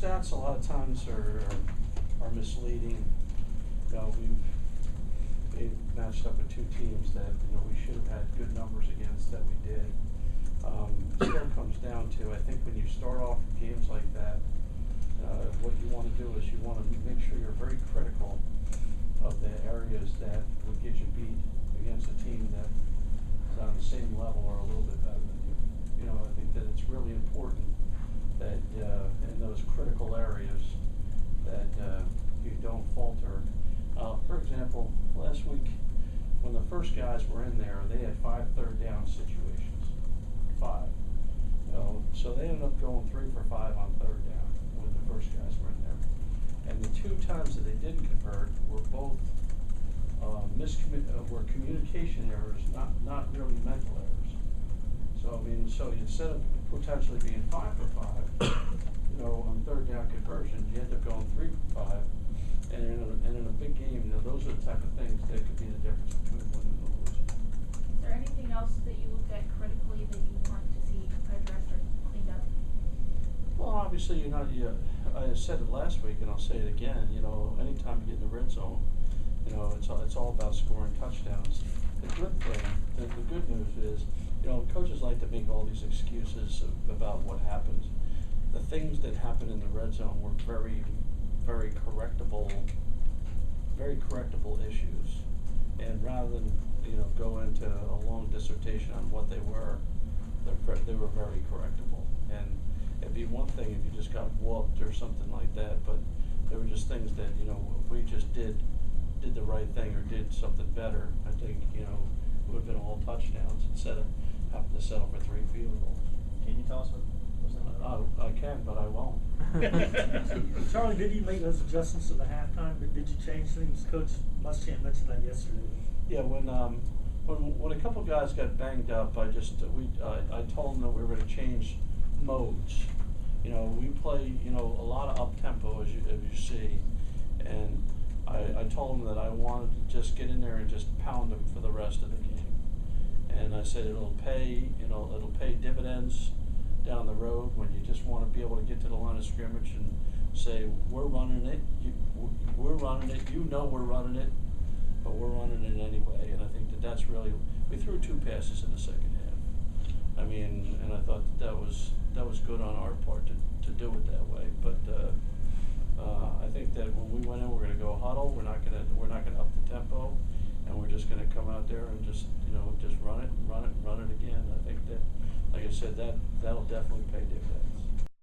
stats a lot of times are misleading. We've matched up with two teams that we should have had good numbers against that we did. Still comes down to, I think when you start off games like that, what you want to do is you want to make sure you're very critical of the areas that would get you beat against a team that is on the same level or a little bit better than you. I think that it's really important that in those critical areas that you don't falter. For example, last week when the first guys were in there, they had 5 third down situations. 5. So they ended up going 3 for 5 on third down when the first guys were in there. And the 2 times that they didn't convert were both were communication errors, not really mental errors. So instead of potentially being 5 for 5, on third down conversion, you end up going 3 for 5. And in a big game, those are the type of things that could be the difference between winning and losing. Is there anything else that you looked at critically that you want to see addressed or cleaned up? Well, obviously, I said it last week, and I'll say it again. Anytime you get in the red zone, it's all about scoring touchdowns. The good thing, the good news is, coaches like to make all these excuses about what happens. The things that happen in the red zone were very, very correctable issues. And rather than go into a long dissertation on what they were very correctable. And it'd be one thing if you just got whooped or something like that, but there were just things that if we just did the right thing or did something better, I think it would have been all touchdowns instead of having to settle for 3 field goals. Can you tell us what was that? I can, but I won't. Charlie, did you make those adjustments at the halftime? Did you change things? Coach Muschamp mentioned that yesterday. Yeah, when a couple guys got banged up, I told them that we were going to change modes. We play a lot of up tempo as you see, and I told them that I wanted to just get in there and just pound them for the rest of the game. And I said it'll pay dividends down the road when you just want to be able to get to the line of scrimmage and say, we're running it, we're running it, we're running it, but we're running it anyway. And I think that's really, we threw 2 passes in the second half. And I thought that was good on our part to do it that way. But I think that when we went in, we're going to go huddle. We're not going to up the tempo, and we're just going to come out there and just run it again. I think that, like I said, that'll definitely pay dividends.